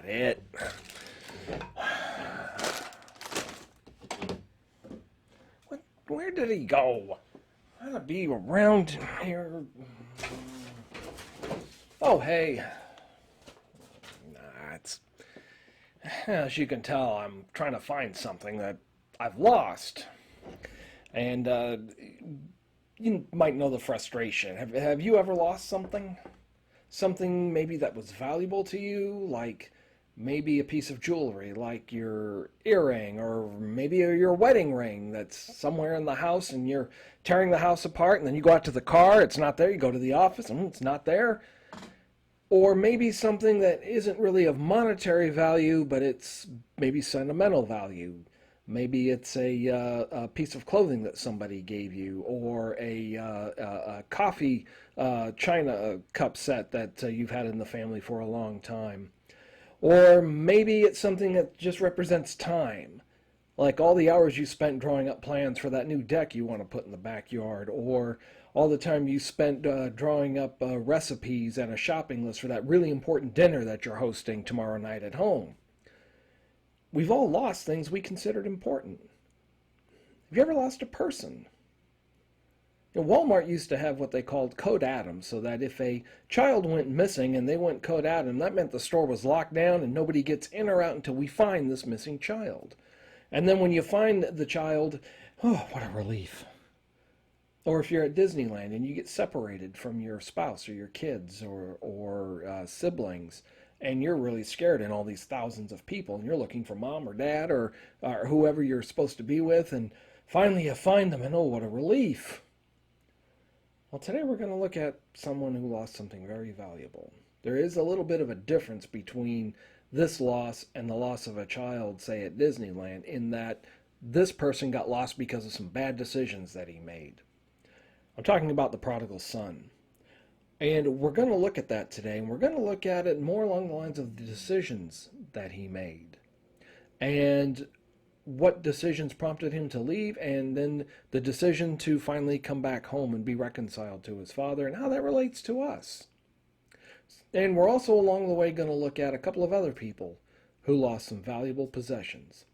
not it. Where did he go? Gotta be around here. Oh, hey. It's, as you can tell, I'm trying to find something that I've lost. And you might know the frustration. Have you ever lost something? Something maybe that was valuable to you, like maybe a piece of jewelry, like your earring, or maybe your wedding ring that's somewhere in the house and you're tearing the house apart, and then you go out to the car, it's not there, you go to the office, and it's not there. Or maybe something that isn't really of monetary value, but it's maybe sentimental value. Maybe it's a piece of clothing that somebody gave you, or a coffee china cup set that you've had in the family for a long time. Or maybe it's something that just represents time, like all the hours you spent drawing up plans for that new deck you want to put in the backyard, or all the time you spent drawing up recipes and a shopping list for that really important dinner that you're hosting tomorrow night at home. We've all lost things we considered important. Have you ever lost a person? Walmart used to have what they called Code Adam, so that if a child went missing and they went Code Adam, that meant the store was locked down and nobody gets in or out until we find this missing child. And then when you find the child, oh, what a relief. Or if you're at Disneyland and you get separated from your spouse or your kids or siblings, and you're really scared in all these thousands of people, and you're looking for mom or dad or whoever you're supposed to be with, and finally you find them, and oh, what a relief. Well, today we're going to look at someone who lost something very valuable. There is a little bit of a difference between this loss and the loss of a child, say at Disneyland, in that this person got lost because of some bad decisions that he made. I'm talking about the prodigal son. And we're going to look at that today, and we're going to look at it more along the lines of the decisions that he made. And what decisions prompted him to leave, and then the decision to finally come back home and be reconciled to his father, and how that relates to us. And we're also along the way going to look at a couple of other people who lost some valuable possessions.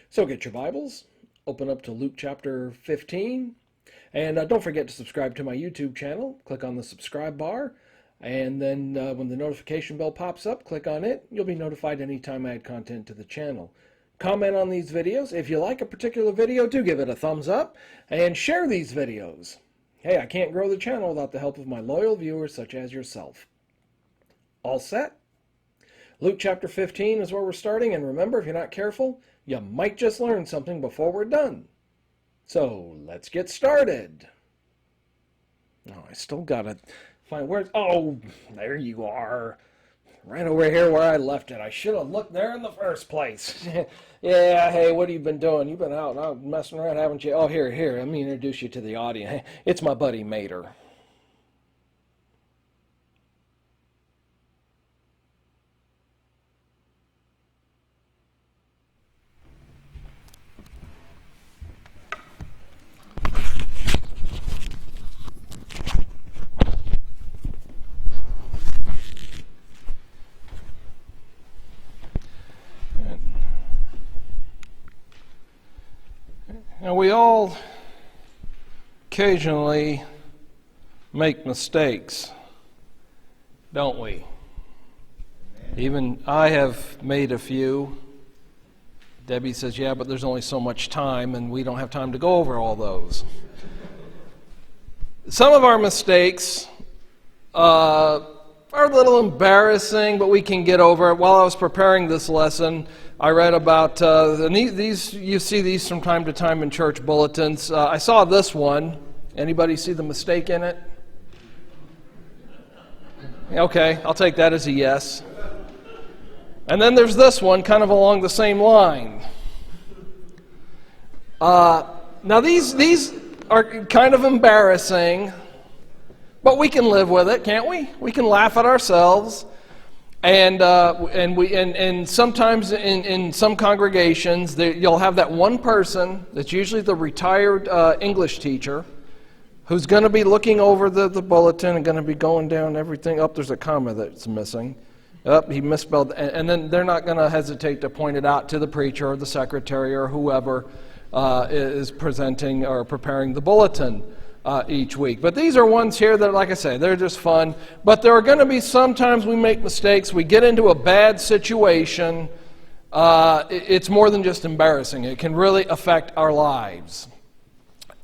So get your Bibles, open up to Luke chapter 15, and don't forget to subscribe to my YouTube channel. Click on the subscribe bar, and then when the notification bell pops up, click on it. You'll be notified anytime I add content to the channel. Comment on these videos. If you like a particular video, do give it a thumbs up and share these videos. Hey, I can't grow the channel without the help of my loyal viewers such as yourself. All set? Luke chapter 15 is where we're starting, and remember, if you're not careful, you might just learn something before we're done. So, let's get started. Oh, I still gotta find where... Oh, there you are. Right over here where I left it. I should have looked there in the first place. Yeah, hey, what have you been doing? You've been out messing around, haven't you? Oh, here, let me introduce you to the audience. It's my buddy Mater. Now, we all occasionally make mistakes, don't we? Even I have made a few. Debbie says, yeah, but there's only so much time, and we don't have time to go over all those. Some of our mistakes are a little embarrassing, but we can get over it. While I was preparing this lesson, I read about, and these you see these from time to time in church bulletins. I saw this one. Anybody see the mistake in it? Okay, I'll take that as a yes. And then there's this one, kind of along the same line. Now these are kind of embarrassing, but we can live with it, can't we? We can laugh at ourselves. And sometimes in some congregations, you'll have that one person that's usually the retired English teacher who's going to be looking over the bulletin and going to be going down everything. Oh, there's a comma that's missing. He misspelled, and then they're not going to hesitate to point it out to the preacher or the secretary or whoever is presenting or preparing the bulletin each week. But these are ones here that, like I say, they're just fun. But there are going to be sometimes we make mistakes, we get into a bad situation. It's more than just embarrassing. It can really affect our lives.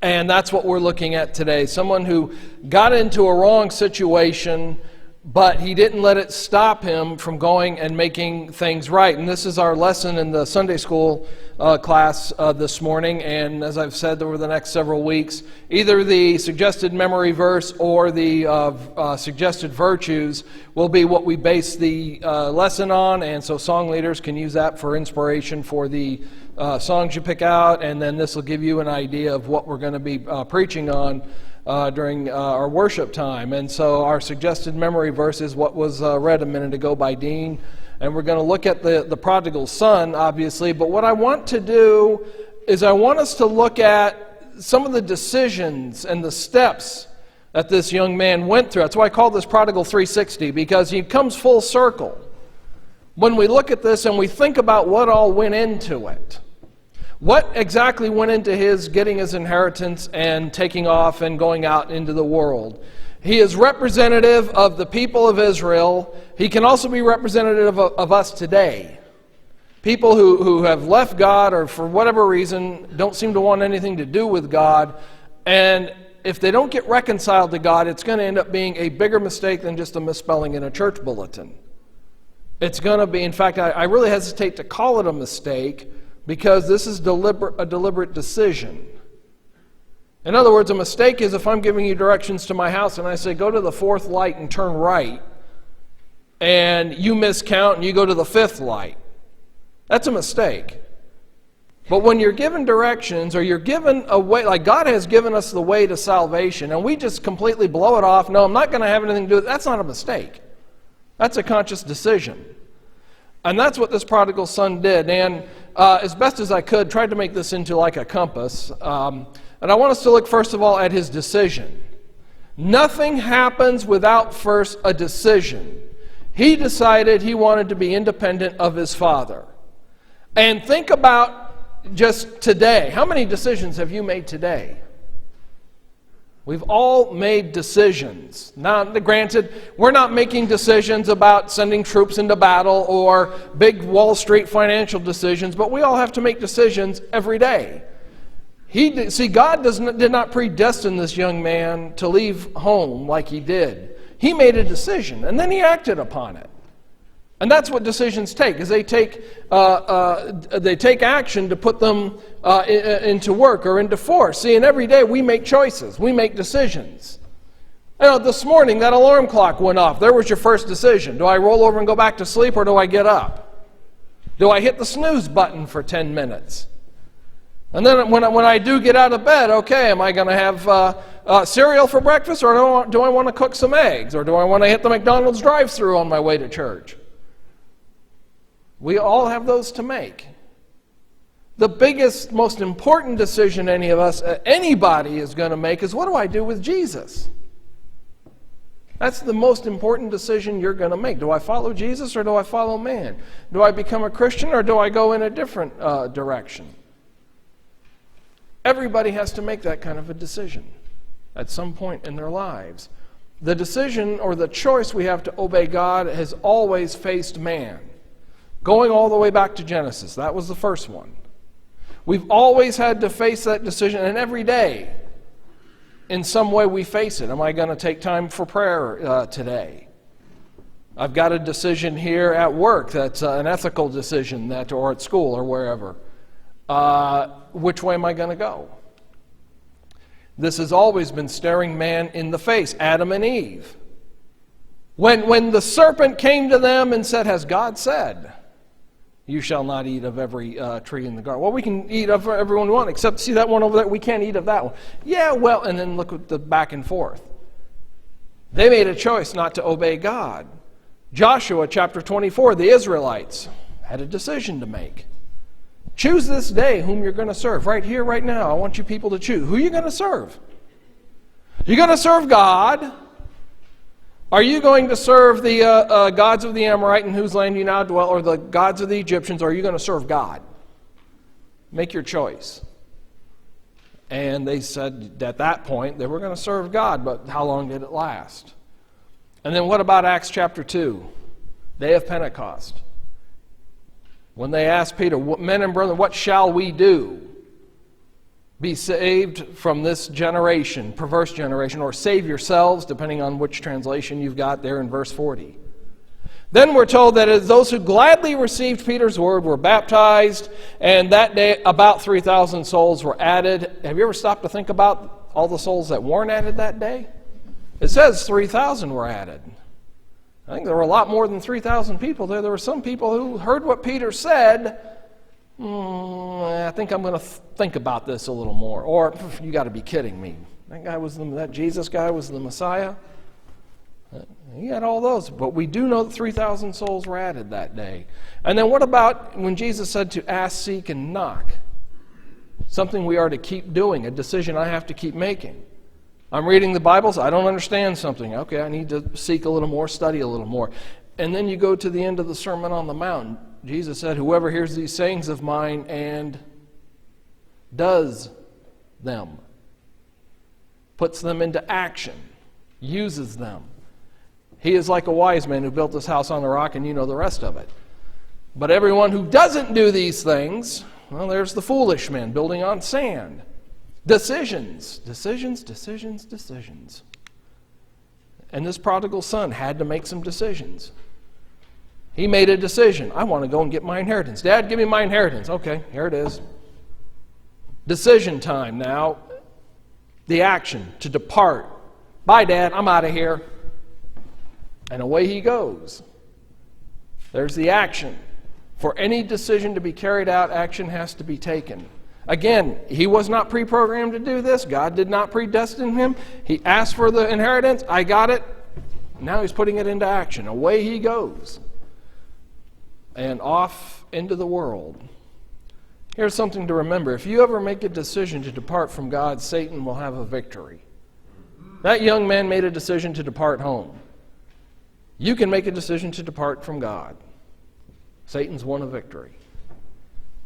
And that's what we're looking at today. Someone who got into a wrong situation, but he didn't let it stop him from going and making things right. And this is our lesson in the Sunday school class this morning. And as I've said over the next several weeks, either the suggested memory verse or the suggested virtues will be what we base the lesson on. And so song leaders can use that for inspiration for the songs you pick out. And then this will give you an idea of what we're going to be preaching on during our worship time. And so our suggested memory verse is what was read a minute ago by Dean. And we're going to look at the prodigal son, obviously. But what I want to do is I want us to look at some of the decisions and the steps that this young man went through. That's why I call this Prodigal 360, because he comes full circle. When we look at this and we think about what all went into it, what exactly went into his getting his inheritance and taking off and going out into the world? He is representative of the people of Israel. He can also be representative of us today. People who have left God or for whatever reason don't seem to want anything to do with God. And if they don't get reconciled to God, it's going to end up being a bigger mistake than just a misspelling in a church bulletin. It's going to be, in fact, I really hesitate to call it a mistake, because this is a deliberate decision. In other words, a mistake is if I'm giving you directions to my house and I say, go to the 4th light and turn right, and you miscount and you go to the 5th light. That's a mistake. But when you're given directions or you're given a way, like God has given us the way to salvation, and we just completely blow it off, no, I'm not going to have anything to do with it, that's not a mistake. That's a conscious decision. And that's what this prodigal son did. And as best as I could, tried to make this into like a compass. And I want us to look first of all at his decision. Nothing happens without first a decision. He decided he wanted to be independent of his father. And think about just today. How many decisions have you made today? We've all made decisions. Now, granted, we're not making decisions about sending troops into battle or big Wall Street financial decisions, but we all have to make decisions every day. God did not predestine this young man to leave home like he did. He made a decision, and then he acted upon it. And that's what decisions take, is they take action to put them into work or into force. See, and every day we make choices. We make decisions. This morning that alarm clock went off. There was your first decision. Do I roll over and go back to sleep, or do I get up? Do I hit the snooze button for 10 minutes? And then when I do get out of bed, okay, am I going to have cereal for breakfast, or do I want to cook some eggs? Or do I want to hit the McDonald's drive-thru on my way to church? We all have those to make. The biggest, most important decision anybody is going to make is, what do I do with Jesus? That's the most important decision you're going to make. Do I follow Jesus or do I follow man? Do I become a Christian or do I go in a different direction? Everybody has to make that kind of a decision at some point in their lives. The decision or the choice we have to obey God has always faced man. Going all the way back to Genesis, that was the first one. We've always had to face that decision, and every day, in some way, we face it. Am I going to take time for prayer today? I've got a decision here at work that's an ethical decision, or at school or wherever. Which way am I going to go? This has always been staring man in the face, Adam and Eve. When the serpent came to them and said, has God said, you shall not eat of every tree in the garden? Well, we can eat of every one we want, except see that one over there, we can't eat of that one. Yeah, well, and then look at the back and forth. They made a choice not to obey God. Joshua chapter 24, the Israelites had a decision to make. Choose this day whom you're going to serve. Right here, right now, I want you people to choose. Who are you going to serve? You're going to serve God, Are you going to serve the gods of the Amorite in whose land you now dwell, or the gods of the Egyptians, or are you going to serve God? Make your choice. And they said at that point they were going to serve God, but how long did it last? And then what about Acts chapter 2, day of Pentecost? When they asked Peter, men and brethren, what shall we do? Be saved from this generation, perverse generation, or save yourselves, depending on which translation you've got there in verse 40. Then we're told that as those who gladly received Peter's word were baptized, and that day about 3,000 souls were added. Have you ever stopped to think about all the souls that weren't added that day? It says 3,000 were added. I think there were a lot more than 3,000 people there. There were some people who heard what Peter said. I think I'm going to think about this a little more. Or, you got to be kidding me. That Jesus guy was the Messiah. He had all those. But we do know that 3,000 souls were added that day. And then what about when Jesus said to ask, seek, and knock? Something we are to keep doing, a decision I have to keep making. I'm reading the Bible, so I don't understand something. Okay, I need to seek a little more, study a little more. And then you go to the end of the Sermon on the Mount. Jesus said, whoever hears these sayings of mine and does them, puts them into action, uses them. He is like a wise man who built his house on the rock, and you know the rest of it. But everyone who doesn't do these things, well, there's the foolish man building on sand. Decisions. And this prodigal son had to make some decisions. He made a decision. I want to go and get my inheritance. Dad, give me my inheritance. Okay, here it is. Decision time now. The action to depart. Bye, Dad, I'm out of here. And away he goes. There's the action. For any decision to be carried out, action has to be taken. Again, he was not pre-programmed to do this. God did not predestine him. He asked for the inheritance. I got it. Now he's putting it into action. Away he goes. And off into the world. Here's something to remember. If you ever make a decision to depart from God, Satan will have a victory. That young man made a decision to depart home. You can make a decision to depart from God. Satan's won a victory.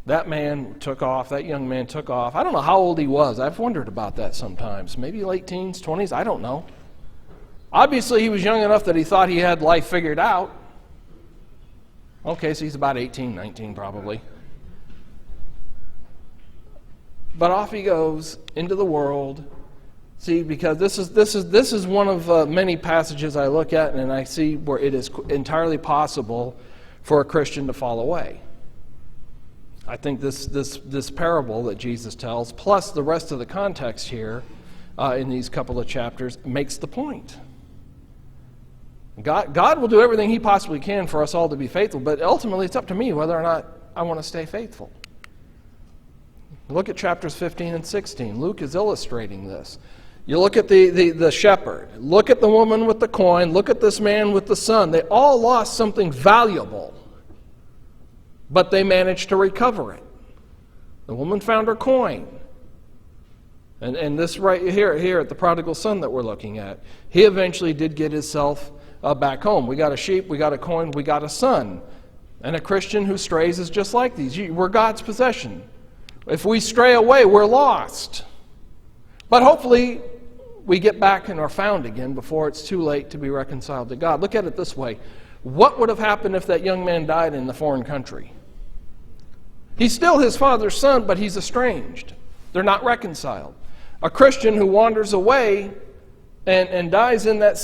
That man took off. That young man took off. I don't know how old he was. I've wondered about that sometimes. Maybe late teens, 20s. I don't know. Obviously, he was young enough that he thought he had life figured out. Okay, so he's about 18, 19 probably. But off he goes into the world. See, because this is one of many passages I look at, and I see where it is entirely possible for a Christian to fall away. I think this parable that Jesus tells, plus the rest of the context here in these couple of chapters, makes the point. God will do everything He possibly can for us all to be faithful, but ultimately it's up to me whether or not I want to stay faithful. Look at chapters 15 and 16. Luke is illustrating this. You look at the shepherd. Look at the woman with the coin. Look at this man with the son. They all lost something valuable, but they managed to recover it. The woman found her coin. And this right here at the prodigal son that we're looking at, he eventually did get himself back home. We got a sheep, we got a coin, we got a son. And a Christian who strays is just like these. We're God's possession. If we stray away, we're lost. But hopefully we get back and are found again before it's too late to be reconciled to God. Look at it this way. What would have happened if that young man died in the foreign country? He's still his father's son, but he's estranged. They're not reconciled. A Christian who wanders away and dies in that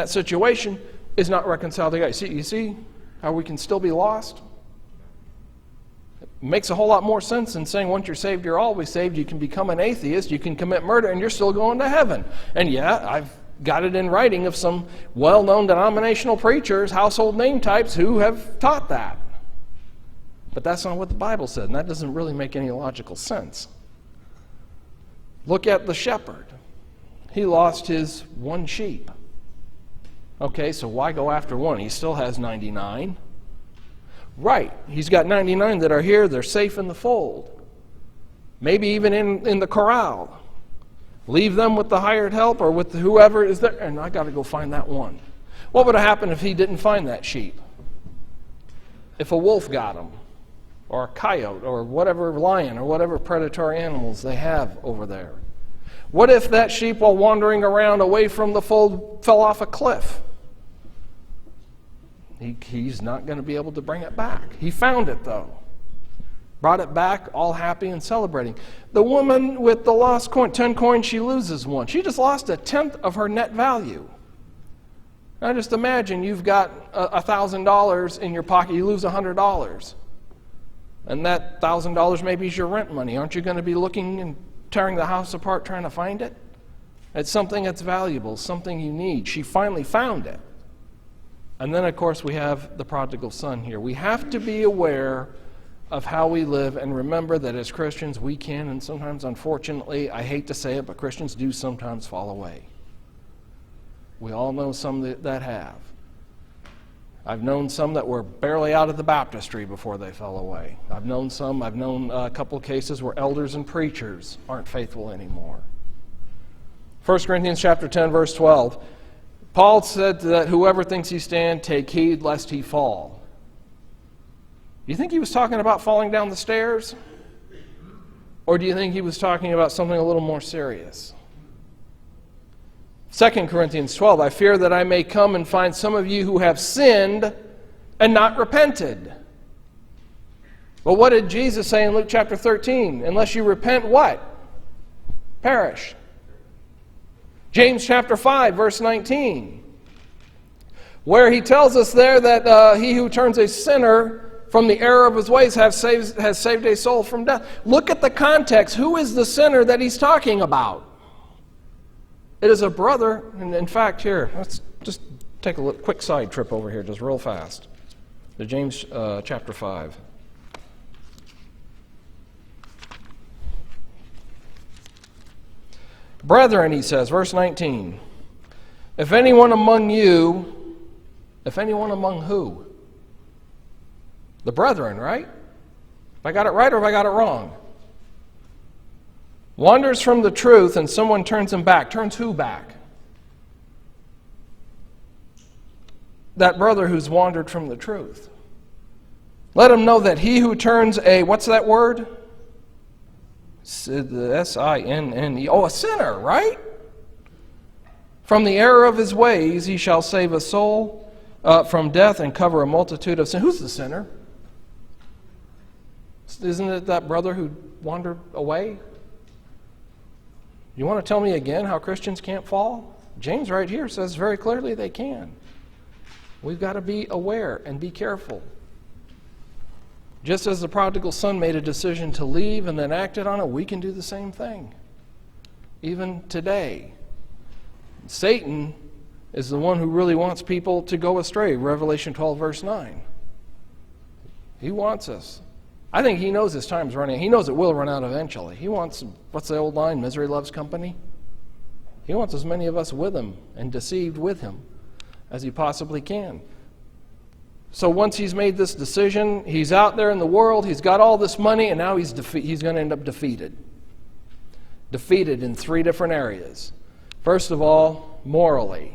situation is not reconciled to God. You see how we can still be lost? It makes a whole lot more sense than saying once you're saved, you're always saved. You can become an atheist, you can commit murder, and you're still going to heaven. And yeah, I've got it in writing of some well-known denominational preachers, household name types, who have taught that. But that's not what the Bible said, and that doesn't really make any logical sense. Look at the shepherd. He lost his one sheep. Okay, so why go after one? He still has 99. Right, he's got 99 that are here. They're safe in the fold. Maybe even in the corral. Leave them with the hired help or with whoever is there, and I got to go find that one. What would have happened if he didn't find that sheep? If a wolf got him, or a coyote, or whatever lion, or whatever predatory animals they have over there? What if that sheep, while wandering around away from the fold, fell off a cliff? He's not going to be able to bring it back. He found it, though. Brought it back, all happy and celebrating. The woman with the lost coin, 10 coins, she loses one. She just lost 1/10 of her net value. Now just imagine you've got $1,000 in your pocket, you lose $100. And that $1,000 maybe is your rent money. Aren't you going to be looking and tearing the house apart trying to find it? It's something that's valuable, something you need. She finally found it. And then, of course, we have the prodigal son here. We have to be aware of how we live and remember that as Christians we can, and sometimes, unfortunately, I hate to say it, but Christians do sometimes fall away. We all know some that have. I've known some that were barely out of the baptistry before they fell away. I've known a couple of cases where elders and preachers aren't faithful anymore. 1 Corinthians chapter 10, verse 12. Paul said that whoever thinks he stand, take heed lest he fall. Do you think he was talking about falling down the stairs? Or do you think he was talking about something a little more serious? 2 Corinthians 12, I fear that I may come and find some of you who have sinned and not repented. But what did Jesus say in Luke chapter 13? Unless you repent, what? Perish. James chapter 5, verse 19, where he tells us there that he who turns a sinner from the error of his ways has saved a soul from death. Look at the context. Who is the sinner that he's talking about? It is a brother, and in fact, here, let's just take a quick side trip over here, just real fast, to James chapter 5. Brethren, he says, verse 19, if anyone among who? The brethren, right? If I got it right or if I got it wrong? Wanders from the truth and someone turns him back. Turns who back? That brother who's wandered from the truth. Let him know that he who turns what's that word? S-I-N-N-E. Oh, a sinner, right? From the error of his ways he shall save a soul from death and cover a multitude of sins. Who's the sinner? Isn't it that brother who wandered away? You want to tell me again how Christians can't fall? James right here says very clearly they can. We've got to be aware and be careful. Just as the prodigal son made a decision to leave and then acted on it, we can do the same thing. Even today. Satan is the one who really wants people to go astray. Revelation 12, verse 9. He wants us. I think he knows his time's running. He knows it will run out eventually. He wants, what's the old line? Misery loves company. He wants as many of us with him and deceived with him as he possibly can. So once he's made this decision, he's out there in the world, he's got all this money, and now he's going to end up defeated. Defeated in 3 different areas. First of all, morally.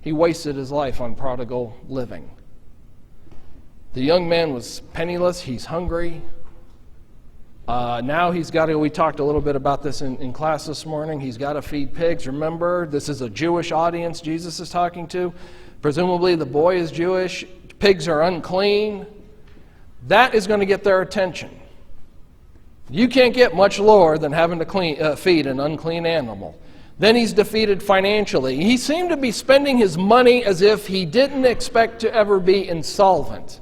He wasted his life on prodigal living. The young man was penniless, he's hungry. Now he's got to, we talked a little bit about this in class this morning, he's got to feed pigs. Remember, this is a Jewish audience Jesus is talking to. Presumably the boy is Jewish, pigs are unclean. That is going to get their attention. You can't get much lower than having to feed an unclean animal. Then he's defeated financially. He seemed to be spending his money as if he didn't expect to ever be insolvent.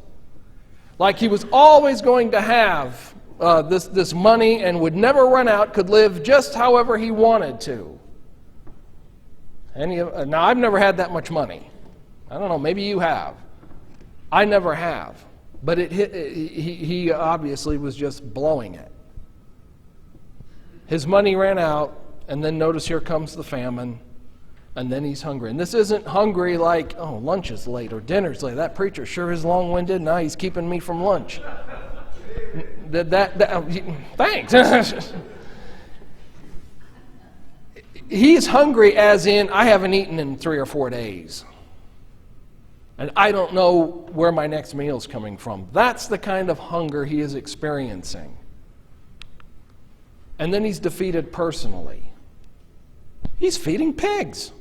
Like he was always going to have this money and would never run out, could live just however he wanted to. Now, I've never had that much money. I don't know, maybe you have. I never have. But he obviously was just blowing it. His money ran out, and then notice here comes the famine, and then he's hungry. And this isn't hungry like, oh, lunch is late or dinner's late. That preacher sure is long-winded. Now he's keeping me from lunch. Thanks. He's hungry as in, I haven't eaten in 3 or 4 days. And I don't know where my next meal's coming from. That's the kind of hunger he is experiencing. And then he's defeated personally. He's feeding pigs.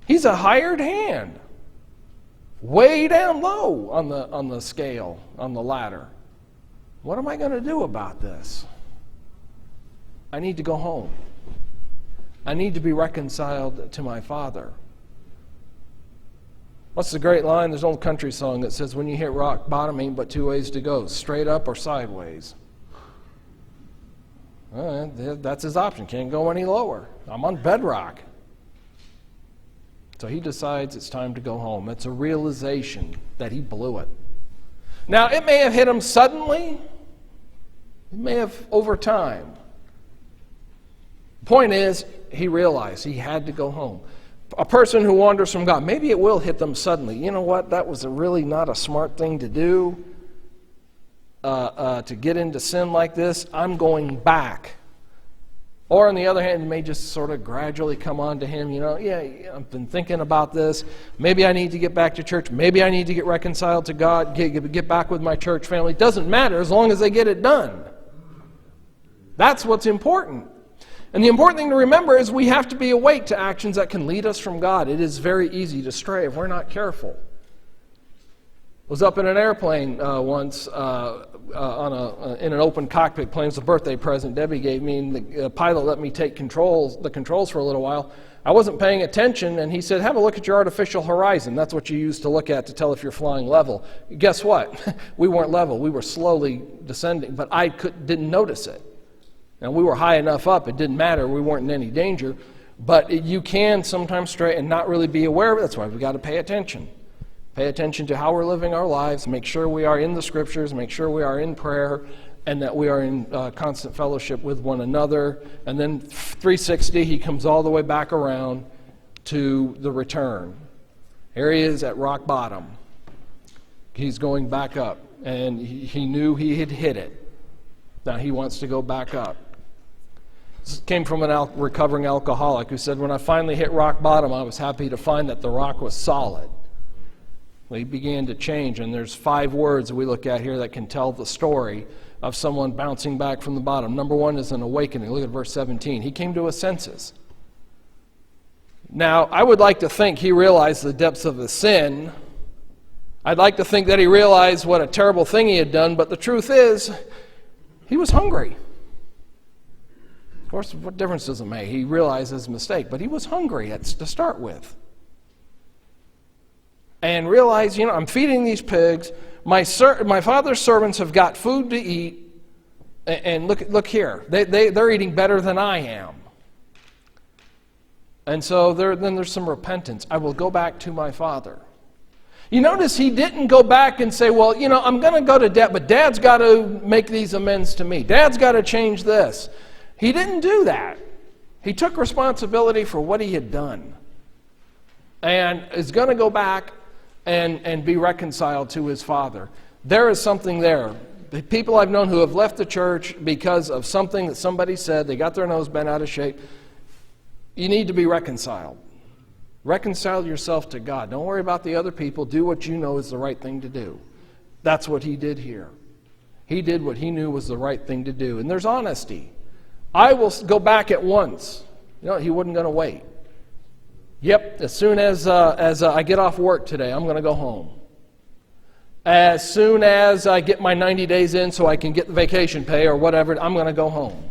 He's a hired hand. Way down low on the scale, on the ladder. What am I going to do about this? I need to go home. I need to be reconciled to my Father. What's the great line? There's an old country song that says, when you hit rock bottom, ain't but 2 ways to go, straight up or sideways. That's his option. Can't go any lower. I'm on bedrock. So he decides it's time to go home. It's a realization that he blew it. Now, it may have hit him suddenly. It may have over time. The point is, he realized he had to go home. A person who wanders from God, maybe it will hit them suddenly. You know what? That was really not a smart thing to do, to get into sin like this. I'm going back. Or on the other hand, it may just sort of gradually come on to him, I've been thinking about this. Maybe I need to get back to church. Maybe I need to get reconciled to God, get back with my church family. It doesn't matter as long as they get it done. That's what's important. And the important thing to remember is we have to be awake to actions that can lead us from God. It is very easy to stray if we're not careful. I was up in an airplane once in an open cockpit plane. It was a birthday present Debbie gave me, and the pilot let me take the controls for a little while. I wasn't paying attention, and he said, have a look at your artificial horizon. That's what you use to look at to tell if you're flying level. Guess what? We weren't level. We were slowly descending, but I didn't notice it. Now, we were high enough up, it didn't matter, we weren't in any danger, but you can sometimes stray and not really be aware of it. That's why we've got to pay attention. Pay attention to how we're living our lives, make sure we are in the Scriptures, make sure we are in prayer, and that we are in constant fellowship with one another. And then 360, he comes all the way back around to the return. Here he is at rock bottom. He's going back up, and he knew he had hit it. Now he wants to go back up. This came from a recovering alcoholic who said, when I finally hit rock bottom, I was happy to find that the rock was solid. Well, he began to change, and there's 5 words that we look at here that can tell the story of someone bouncing back from the bottom. Number 1 is an awakening. Look at verse 17. He came to his senses. Now, I would like to think he realized the depths of his sin. I'd like to think that he realized what a terrible thing he had done, but the truth is, he was hungry. Of course, what difference does it make? He realized his mistake, but he was hungry to start with. And realized, I'm feeding these pigs. My father's servants have got food to eat. And look here. They're eating better than I am. And so then there's some repentance. I will go back to my father. You notice he didn't go back and say, well, I'm going to go to Dad, but Dad's got to make these amends to me. Dad's got to change this. He didn't do that. He took responsibility for what he had done and is going to go back and be reconciled to his father. There is something there. The people I've known who have left the church because of something that somebody said, they got their nose bent out of shape. You need to be reconciled. Reconcile yourself to God. Don't worry about the other people. Do what you know is the right thing to do. That's what he did here. He did what he knew was the right thing to do. And there's honesty. I will go back at once. He wasn't going to wait. Yep, as soon as I get off work today, I'm going to go home. As soon as I get my 90 days in so I can get the vacation pay or whatever, I'm going to go home.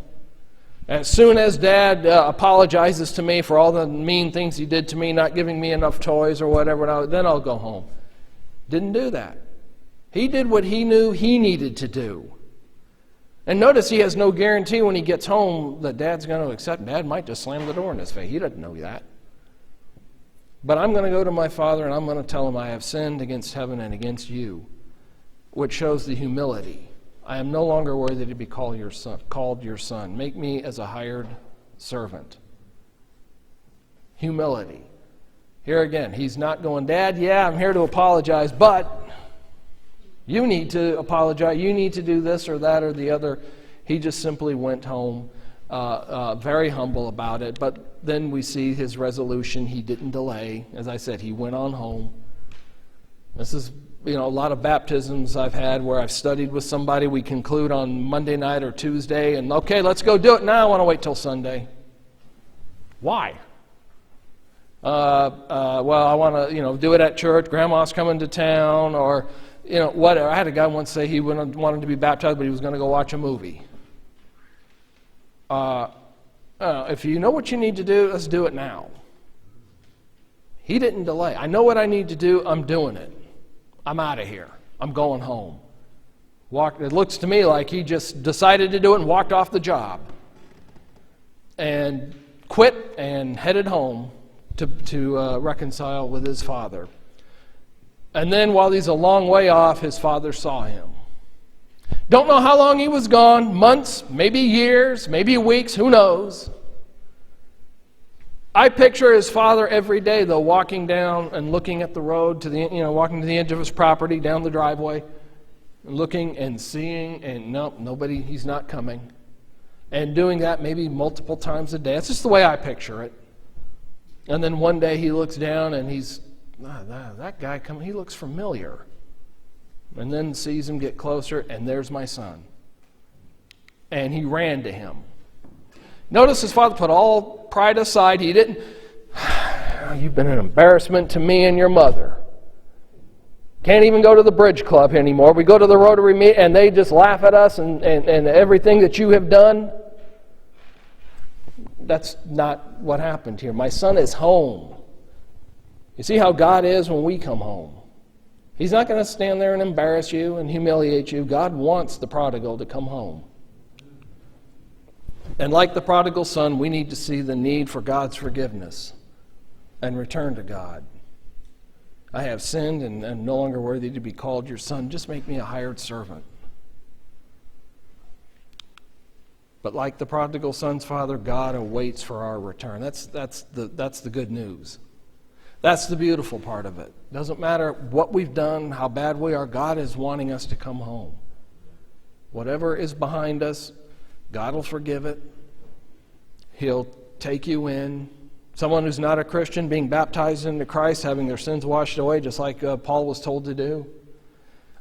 As soon as Dad apologizes to me for all the mean things he did to me, not giving me enough toys or whatever, then I'll go home. Didn't do that. He did what he knew he needed to do. And notice he has no guarantee when he gets home that Dad's going to accept. Dad might just slam the door in his face. He doesn't know that. But I'm going to go to my father and I'm going to tell him I have sinned against heaven and against you, which shows the humility. I am no longer worthy to be called your son. Make me as a hired servant. Humility. Here again, he's not going, Dad, yeah, I'm here to apologize, but you need to apologize. You need to do this or that or the other. He just simply went home very humble about it. But then we see his resolution. He didn't delay. As I said, he went on home. This is, a lot of baptisms I've had where I've studied with somebody. We conclude on Monday night or Tuesday, and okay, let's go do it now. I want to wait till Sunday. Why? Well, I want to, do it at church. Grandma's coming to town, or, whatever. I had a guy once say he wanted to be baptized, but he was going to go watch a movie. If you know what you need to do, let's do it now. He didn't delay. I know what I need to do. I'm doing it. I'm out of here. I'm going home. It looks to me like he just decided to do it and walked off the job and quit and headed home to reconcile with his father. And then while he's a long way off, his father saw him. Don't know how long he was gone, months, maybe years, maybe weeks, who knows. I picture his father every day, though, walking down and looking at the road walking to the edge of his property, down the driveway, looking and seeing, and nope, nobody, he's not coming. And doing that maybe multiple times a day. That's just the way I picture it. And then one day he looks down and that guy coming, he looks familiar. And then sees him get closer, and there's my son. And he ran to him. Notice his father put all pride aside. He didn't, you've been an embarrassment to me and your mother. Can't even go to the bridge club anymore. We go to the Rotary meet and they just laugh at us and everything that you have done. That's not what happened here. My son is home. You see how God is when we come home. He's not going to stand there and embarrass you and humiliate you. God wants the prodigal to come home. And like the prodigal son, we need to see the need for God's forgiveness and return to God. I have sinned and am no longer worthy to be called your son. Just make me a hired servant. But like the prodigal son's father, God awaits for our return. That's the good news. That's the beautiful part of it. Doesn't matter what we've done, how bad we are, God is wanting us to come home. Whatever is behind us, God will forgive it. He'll take you in. Someone who's not a Christian being baptized into Christ, having their sins washed away, just like Paul was told to do.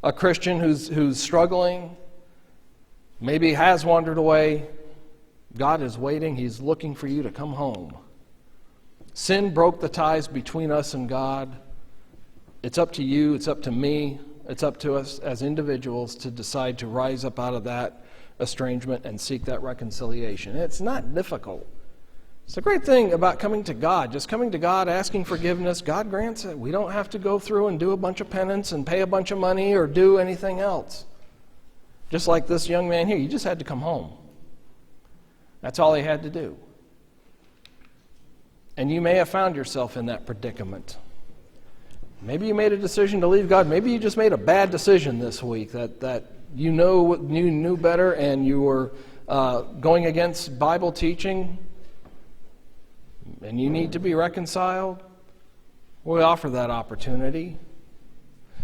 A Christian who's struggling, maybe has wandered away. God is waiting. He's looking for you to come home. Sin broke the ties between us and God. It's up to you. It's up to me. It's up to us as individuals to decide to rise up out of that estrangement and seek that reconciliation. It's not difficult. It's a great thing about coming to God. Just coming to God, asking forgiveness, God grants it. We don't have to go through and do a bunch of penance and pay a bunch of money or do anything else. Just like this young man here, he just had to come home. That's all he had to do. And you may have found yourself in that predicament. Maybe you made a decision to leave God. Maybe you just made a bad decision this week that you knew better and you were going against Bible teaching and you need to be reconciled. We offer that opportunity.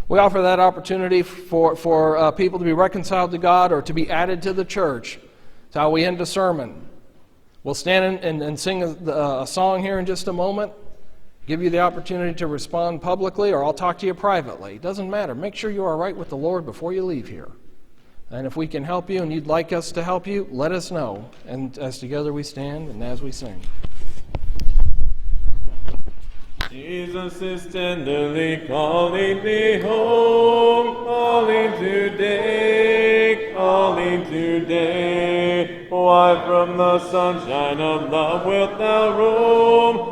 We offer that opportunity for people to be reconciled to God or to be added to the church. That's how we end a sermon. We'll stand and sing a song here in just a moment. Give you the opportunity to respond publicly, or I'll talk to you privately. It doesn't matter. Make sure you are right with the Lord before you leave here. And if we can help you and you'd like us to help you, let us know. And as together we stand and as we sing. Jesus is tenderly calling thee home, calling today, calling today. Why from the sunshine of love wilt thou roam?